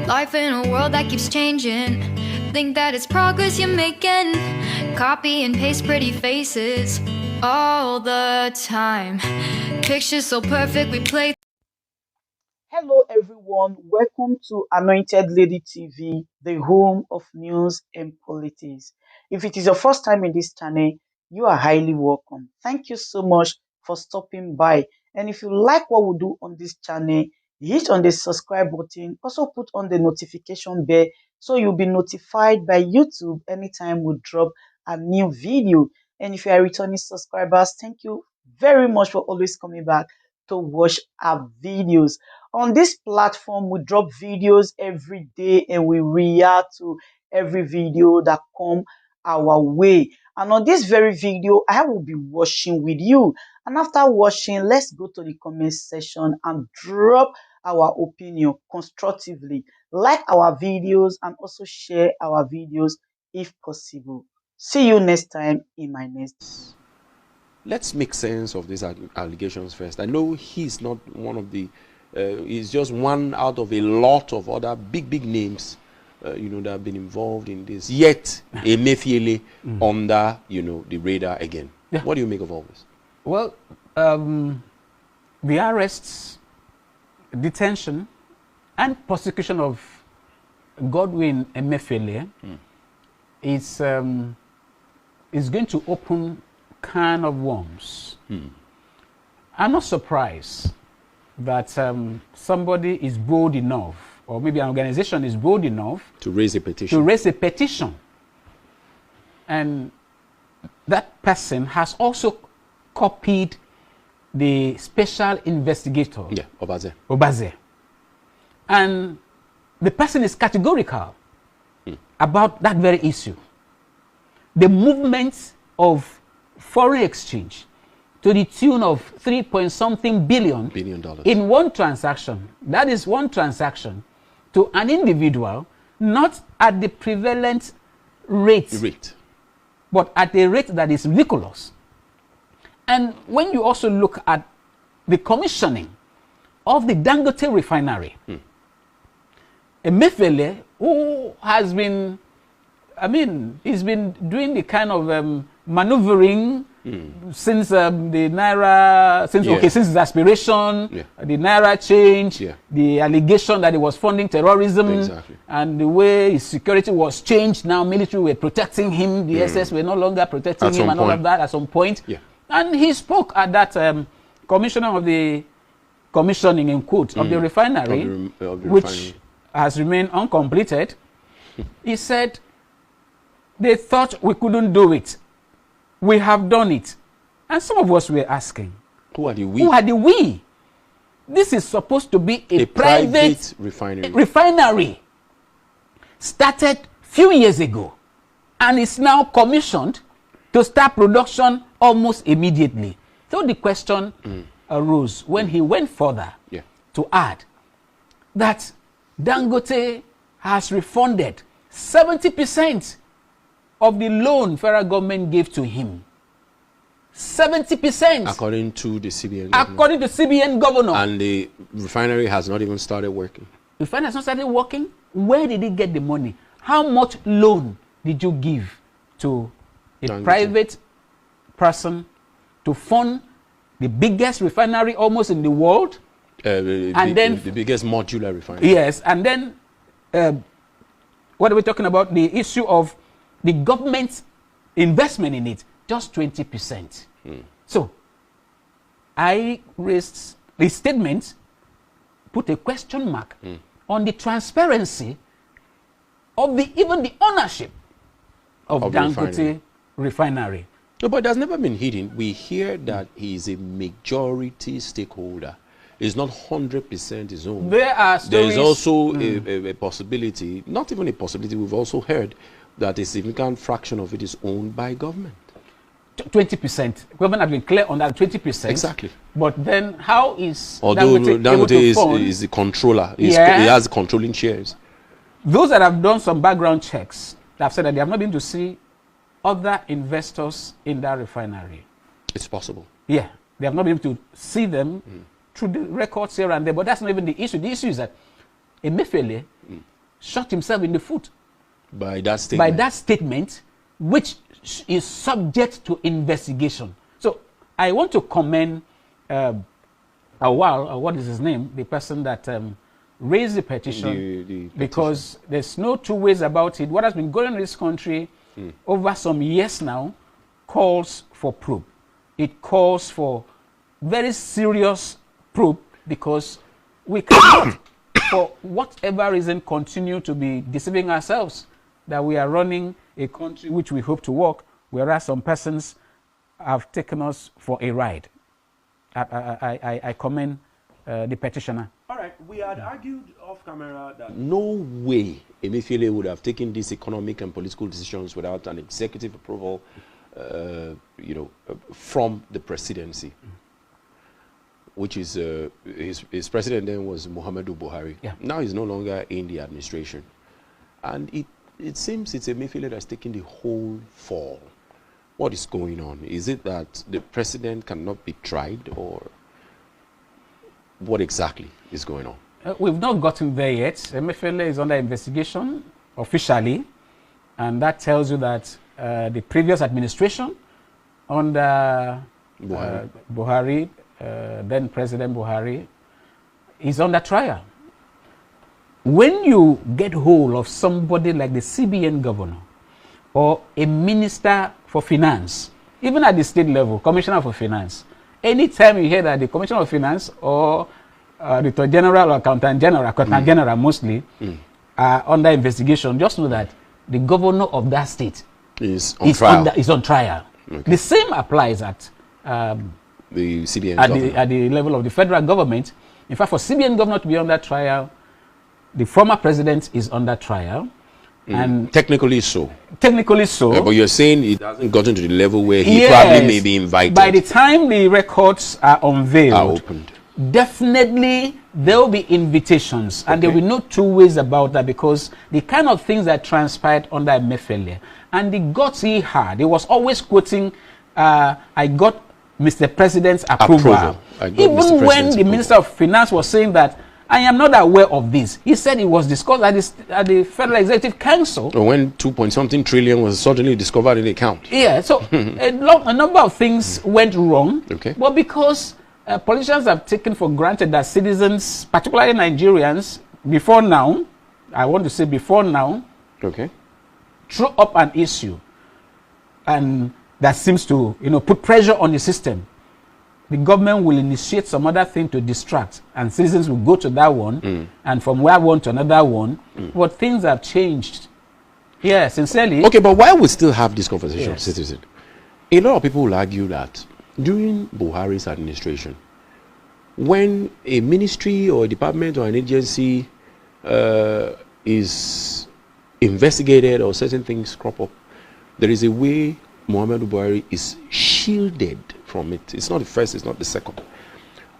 Life in a world that keeps changing. Think that it's progress you're making. Copy and paste pretty faces all the time. Pictures so perfect we play. Hello, everyone. Welcome to Anointed Lady TV, the home of news and politics. If it is your first time in this channel, you are highly welcome. Thank you so much for stopping by. And if you like what we do on this channel, hit on the subscribe button. Also put on the notification bell so you'll be notified by YouTube anytime we drop a new video. And if you are returning subscribers, thank you very much for always coming back to watch our videos. On this platform, we drop videos every day and we react to every video that come our way. And on this very video, I will be watching with you. And after watching, let's go to the comment section and drop our opinion constructively. Like our videos and also share our videos if possible. See you next time in my next. Let's make sense of these allegations first. I know he's not one of the, he's just one out of a lot of other big names, that have been involved in this. Yet, Emefiele under, the radar again. Yeah. What do you make of all this? Well, the arrests, detention, and prosecution of Godwin Emefiele is going to open can of worms. I'm not surprised that somebody is bold enough, or maybe an organization is bold enough to raise a petition. And that person has also copied the special investigator, Xpose. And the person is categorical about that very issue. The movement of foreign exchange to the tune of $3-point-something billion in one transaction. That is one transaction to an individual, not at the prevalent rate, but at a rate that is ridiculous. And when you also look at the commissioning of the Dangote refinery, Emefiele, who has been, he's been doing the kind of maneuvering since the Naira, since his aspiration, the Naira change, the allegation that he was funding terrorism, and the way his security was changed. Now military were protecting him, the SS were no longer protecting him, and all of that at some point. And he spoke at that commissioner of the commissioning, in quotes, of the refinery, which has remained uncompleted. He said, they thought we couldn't do it. We have done it. And some of us were asking, who are the we? Who are the we? This is supposed to be a private refinery. Started few years ago. And is now commissioned to start production almost immediately. So the question arose when he went further to add that Dangote has refunded 70% of the loan federal government gave to him. 70%. According to the CBN governor. According to CBN governor. And the refinery has not even started working. The refinery has not started working? Where did he get the money? How much loan did you give to a private person to fund the biggest refinery almost in the world? The biggest modular refinery. Yes, and then what are we talking about? The issue of the government's investment in it, just 20%. So, I raised the statement, put a question mark on the transparency of even the ownership of Dangote refinery. No, but that's never been hidden. We hear that he is a majority stakeholder. It's not 100% his own. There are stories. There's also a possibility, not even a possibility, we've also heard that a significant fraction of it is owned by government. 20%. Government have been clear on that 20%. Exactly. But then how is Dangote is the controller. He has controlling shares. Those that have done some background checks have said that they have not been to see other investors in that refinery. It's possible. Yeah. They have not been able to see them through the records here and there. But that's not even the issue. The issue is that Emefiele shot himself in the foot. By that statement? By that statement, which is subject to investigation. So I want to commend what is his name? The person that raised the petition, because there's no two ways about it. What has been going on in this country over some years now calls for probe. It calls for very serious probe, because we cannot, for whatever reason, continue to be deceiving ourselves that we are running a country which we hope to work, whereas some persons have taken us for a ride. I commend the petitioner. All right, we had argued off camera that no way Emefiele would have taken these economic and political decisions without an executive approval, from the presidency, which is his president then was Muhammadu Buhari. Yeah. Now he's no longer in the administration, and it seems it's Emefiele that's taking the whole fall. What is going on? Is it that the president cannot be tried, or what exactly is going on? We've not gotten there yet. Emefiele is under investigation officially, and that tells you that the previous administration under Buhari, then President Buhari, is under trial. When you get hold of somebody like the CBN governor or a minister for finance, even at the state level, commissioner for finance, anytime you hear that the commissioner of finance or the Director General or Accountant General mostly are under investigation, just know that the governor of that state is on trial. Okay. The same applies at the CBN at the level of the federal government. In fact, for CBN governor to be under trial, the former president is under trial. And technically so. Technically so. But you're saying it hasn't gotten to the level where he probably may be invited. By the time the records are unveiled, opened, definitely there will be invitations. Okay. And there will be no two ways about that, because the kind of things that transpired under Emefiele and the guts he had, he was always quoting, I got Mr. President's approval. Even when the Minister of Finance was saying that, I am not aware of this. He said it was discussed at the Federal Executive Council. When 2-point-something trillion was suddenly discovered in the account. Yeah, so a number of things went wrong. Okay. But because politicians have taken for granted that citizens, particularly Nigerians, before now, I want to say before now, threw up an issue, and that seems to put pressure on the system. The government will initiate some other thing to distract, and citizens will go to that one, and from one to another one. But things have changed. Yeah, sincerely. Okay, but why we still have this conversation, citizen? A lot of people will argue that during Buhari's administration, when a ministry or a department or an agency is investigated or certain things crop up, there is a way Muhammadu Buhari is shielded from it. It's not the first, it's not the second.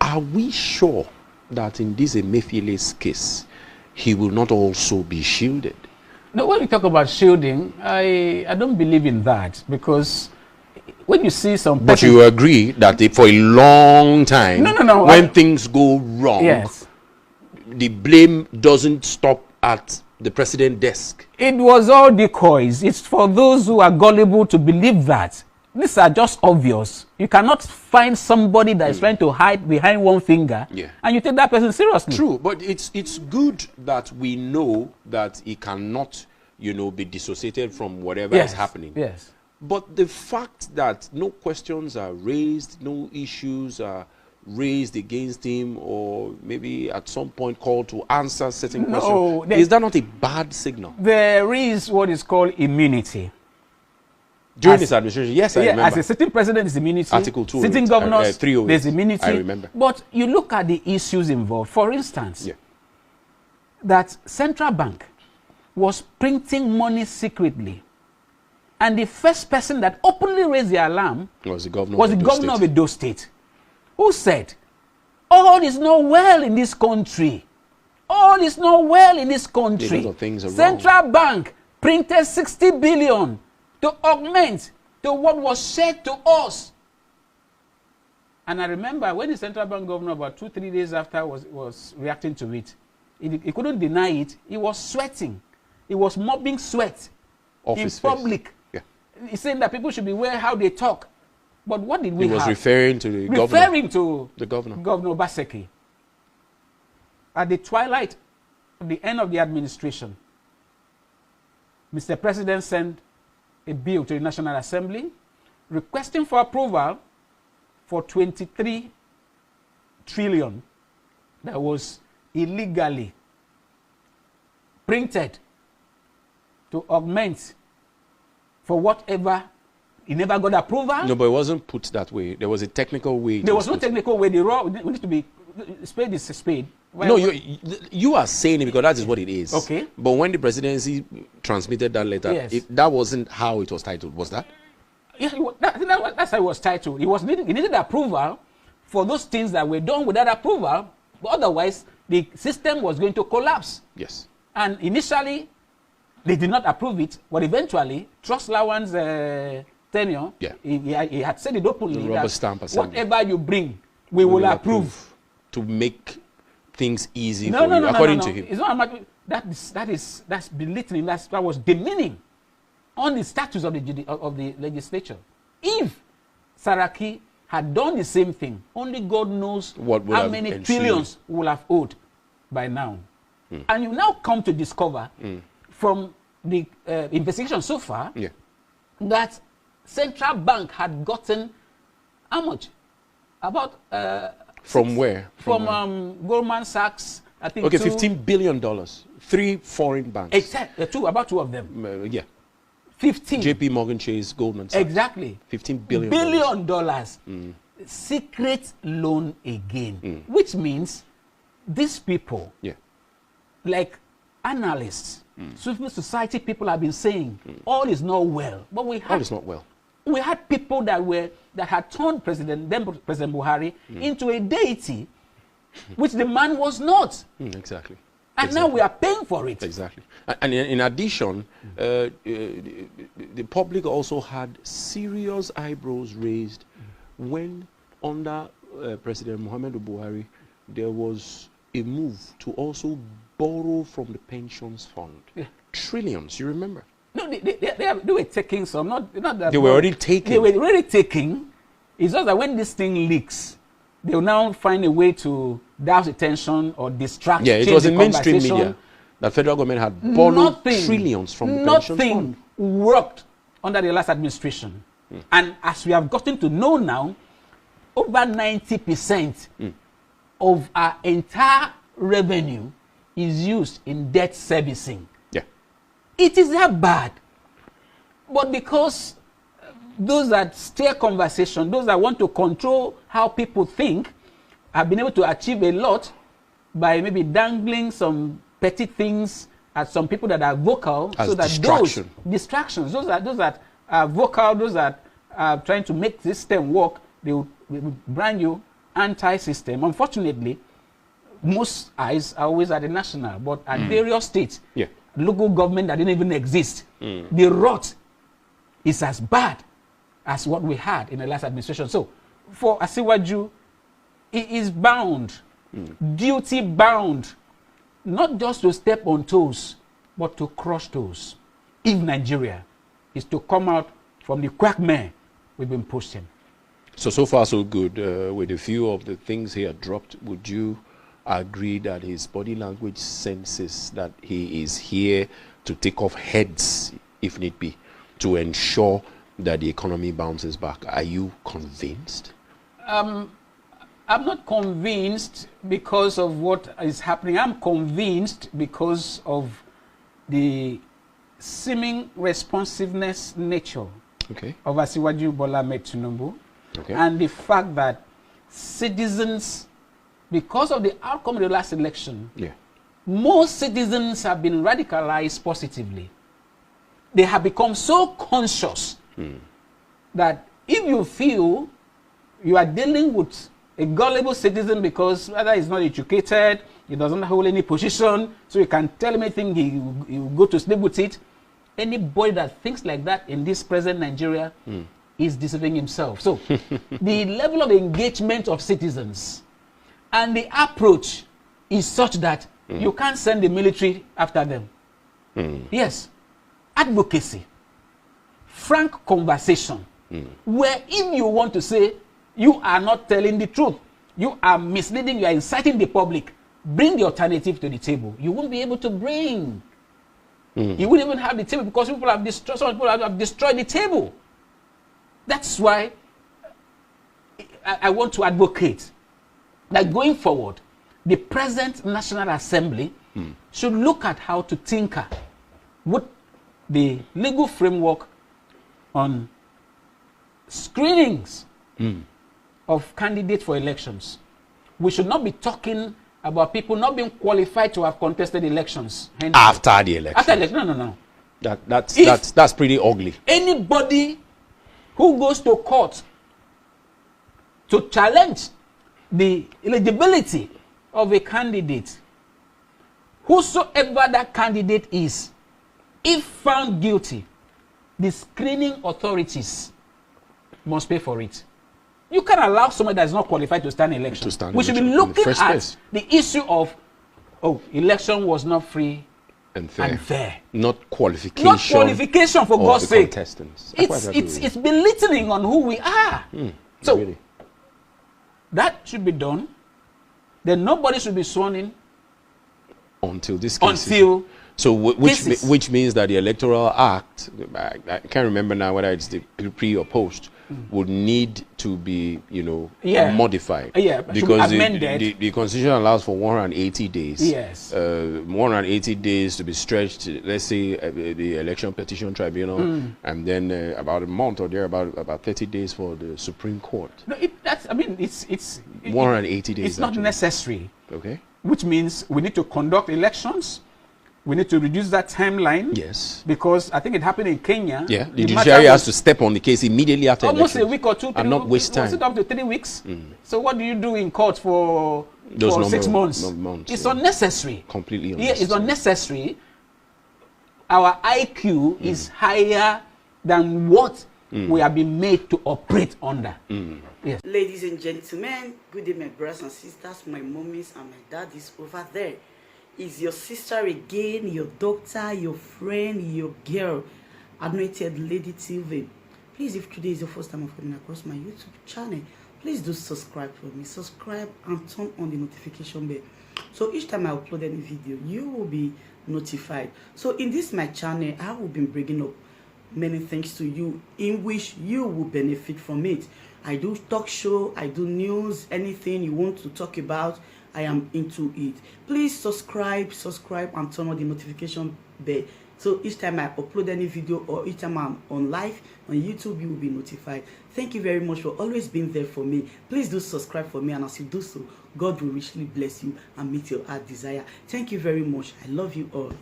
Are we sure that in this Emefiele's case, he will not also be shielded? No, when we talk about shielding, I don't believe in that, because when you see some... But you agree that for a long time, when things go wrong, the blame doesn't stop at the president's desk. It was all decoys. It's for those who are gullible to believe that. These are just obvious. You cannot find somebody that is trying to hide behind one finger, and you take that person seriously. True, but it's good that we know that he cannot, be dissociated from whatever is happening. Yes. But the fact that no questions are raised, no issues are raised against him, or maybe at some point called to answer certain questions, is that not a bad signal? There is what is called immunity. During this administration, yes, I remember. As a sitting president is immunity. Article 2. Sitting governors, 308. there's immunity. I remember. But you look at the issues involved. For instance, that central bank was printing money secretly. And the first person that openly raised the alarm was the governor of Edo State, who said, all is not well in this country. All is not well in this country. A lot of things are Central wrong. Bank printed 60 billion to augment to what was said to us. And I remember when the central bank governor, about 2-3 days after, was reacting to it, he couldn't deny it. He was sweating. He was mopping sweat in public. Yeah. He's saying that people should beware how they talk. But what did we have? He was referring to the governor. Referring to the governor. Governor Obaseki. At the twilight of the end of the administration, Mr. President sent a bill to the National Assembly requesting for approval for 23 trillion that was illegally printed to augment for whatever. He never got approval. No, but it wasn't put that way. There was a technical way. There was no technical way. We need to be, spade is a spade. No, you are saying it because that is what it is. Okay. But when the presidency transmitted that letter, yes, that wasn't how it was titled, was that? Yeah, that's how it was titled. He needed approval for those things that were done without approval. But otherwise, the system was going to collapse. Yes. And initially, they did not approve it. But eventually, Trust Lawan's tenure, yeah, he had said it openly the rubber stamp assembly. Whatever you bring, we will approve. To make things easy for you, according to him. It's not a matter, that's belittling, that was demeaning on the status of the legislature. If Saraki had done the same thing, only God knows how many trillions we will have owed by now. And you now come to discover from the investigation so far that Central Bank had gotten how much? About from where? From Goldman Sachs, I think. Okay, $15 billion. 3 foreign banks. Exactly, about two of them. Yeah. 15. JP Morgan Chase, Goldman Sachs. Exactly. $15 billion. Dollars. Secret loan again. Which means these people, like analysts, civil society people have been saying, all is not well. But all is not well. We had people that had turned President Buhari into a deity, which the man was not. Exactly. And now we are paying for it. Exactly. And in addition, the public also had serious eyebrows raised when under President Muhammadu Buhari, there was a move to also borrow from the pensions fund. Trillions, you remember? No, they were taking some, not that. They were already taking. They were already taking. It's just that when this thing leaks, they will now find a way to douse attention or distract. Yeah, it was in mainstream media that federal government had borrowed trillions from the pension fund. Nothing worked under the last administration. And as we have gotten to know now, over 90% of our entire revenue is used in debt servicing. It is that bad. But because those that steer conversation, those that want to control how people think, have been able to achieve a lot by maybe dangling some petty things at some people that are vocal, as so that distraction. Those distractions, those that are vocal, those that are trying to make the system work, they will brand you anti-system. Unfortunately, most eyes are always at the national, but at various states, local government that didn't even exist, the rot is as bad as what we had in the last administration. So for Asiwaju, he is bound, duty bound, not just to step on toes, but to crush toes. If Nigeria is to come out from the quagmire we've been pushed in. So far so good. With a few of the things he had dropped, would you agree that his body language senses that he is here to take off heads, if need be, to ensure that the economy bounces back? Are you convinced? I'm not convinced because of what is happening. I'm convinced because of the seeming responsiveness nature of Asiwaju Bola Ahmed Tinubu, and the fact that citizens, because of the outcome of the last election, most citizens have been radicalized positively. They have become so conscious that if you feel you are dealing with a gullible citizen because whether he's not educated, he doesn't hold any position, so you can tell him anything, he will go to sleep with it. Anybody that thinks like that in this present Nigeria is deceiving himself. So the level of engagement of citizens and the approach is such that You can't send the military after them. Yes. Advocacy. Frank conversation. Where if you want to say you are not telling the truth, you are misleading, you are inciting the public, bring the alternative to the table. You won't be able to bring. You won't even have the table because people have destroyed, some people have destroyed the table. That's why I want to advocate that going forward, the present National Assembly should look at how to tinker with the legal framework on screenings of candidates for elections. We should not be talking about people not being qualified to have contested elections. After the election. After election, no. That's pretty ugly. Anybody who goes to court to challenge the eligibility of a candidate, whosoever that candidate is, if found guilty, the screening authorities must pay for it. You can't allow someone that is not qualified to stand election. We should be looking at the issue of, election was not free and fair. Not qualification. Not qualification, for God's sake. Contestants. It's belittling on who we are. So really, that should be done. Then nobody should be sworn in until this case. So which means that the Electoral Act, I can't remember now whether it's the pre or post, would need to be, modified. Because the Constitution allows for 180 days. Yes. 180 days to be stretched, let's say, the Election Petition Tribunal, and then about a month or about 30 days for the Supreme Court. No, it's 180 days. It's not necessary. Okay. Which means we need to conduct elections. We need to reduce that timeline. Yes. Because I think it happened in Kenya. Yeah. The judiciary has to step on the case immediately after almost elections. A week or two. And not waste time. Was it up to 3 weeks? So what do you do in court for 6 months? It's unnecessary. Completely unnecessary. Yeah, it's unnecessary. Our IQ is higher than what we have been made to operate under. Yes. Ladies and gentlemen, good day, my brothers and sisters, my mommies and my daddies over there. Is your sister again, your doctor, your friend, your girl, Anointed Lady TV. Please, if today is your first time of coming across my YouTube channel, please do subscribe for me. Subscribe and turn on the notification bell. So each time I upload any video, you will be notified. So in this my channel, I will be bringing up many things to you in which you will benefit from it. I do talk show, I do news, anything you want to talk about, I am into it. Please subscribe and turn on the notification bell. So each time I upload any video or each time I'm on live on YouTube, you will be notified. Thank you very much for always being there for me. Please do subscribe for me, and as you do so, God will richly bless you and meet your heart desire. Thank you very much. I love you all.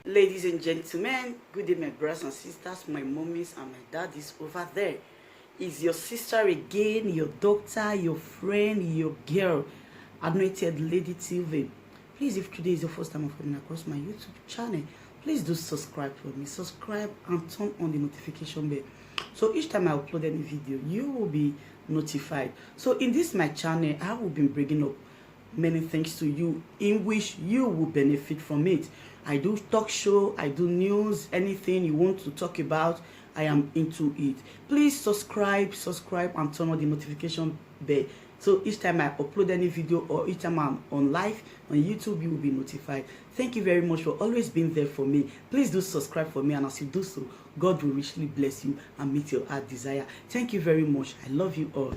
Ladies and gentlemen, good day, my brothers and sisters, my mommies and my daddies over there. Is your sister again, your doctor, your friend, your girl, Anointed Lady TV. Please, if today is your first time of coming across my YouTube channel, please do subscribe for me. Subscribe and turn on the notification bell. So each time I upload any video, you will be notified. So in this my channel, I will be bringing up many things to you in which you will benefit from it. I do talk show, I do news, anything you want to talk about, I am into it. Please subscribe and turn on the notification bell. So each time I upload any video or each time I'm on live on YouTube, you will be notified. Thank you very much for always being there for me. Please do subscribe for me, and as you do so, God will richly bless you and meet your heart desire. Thank you very much. I love you all.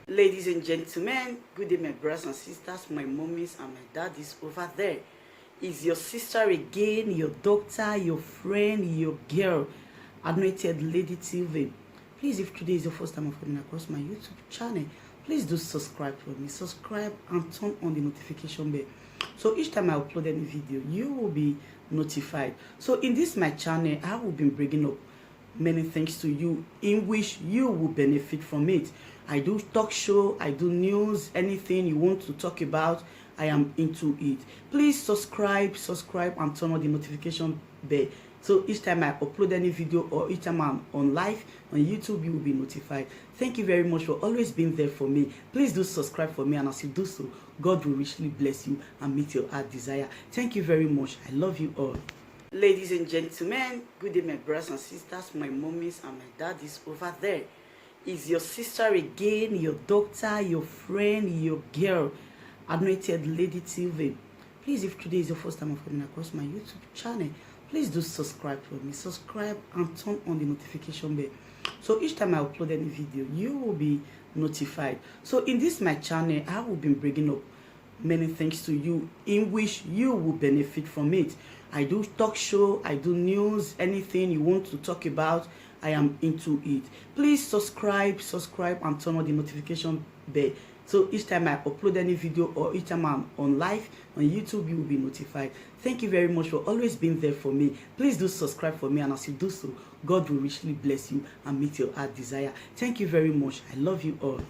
Ladies and gentlemen, good day, my brothers and sisters, my mommies and my daddies over there. Is your sister again, your doctor, your friend, your girl, Anointed Lady TV. Please, if today is your first time of coming across my YouTube channel, please do subscribe for me. Subscribe and turn on the notification bell. So each time I upload any video, you will be notified. So in this my channel, I will be bringing up many things to you in which you will benefit from it. I do talk show, I do news, anything you want to talk about, I am into it. Please subscribe and turn on the notification bell. So each time I upload any video or each time I'm on live on YouTube, you will be notified. Thank you very much for always being there for me. Please do subscribe for me, and as you do so, God will richly bless you and meet your heart desire. Thank you very much. I love you all. Ladies and gentlemen, good day my brothers and sisters, my mommies and my daddies over there. Is your sister again, your doctor, your friend, your girl, Anointed Lady TV. Please, if today is your first time of coming across my YouTube channel, please do subscribe for me. Subscribe and turn on the notification bell. So each time I upload any video, you will be notified. So in this my channel, I will be bringing up many things to you in which you will benefit from it. I do talk show, I do news, anything you want to talk about, I am into it. Please subscribe and turn on the notification bell. So each time I upload any video or each time I'm on live on YouTube, you will be notified. Thank you very much for always being there for me. Please do subscribe for me, and as you do so, God will richly bless you and meet your heart desire. Thank you very much. I love you all.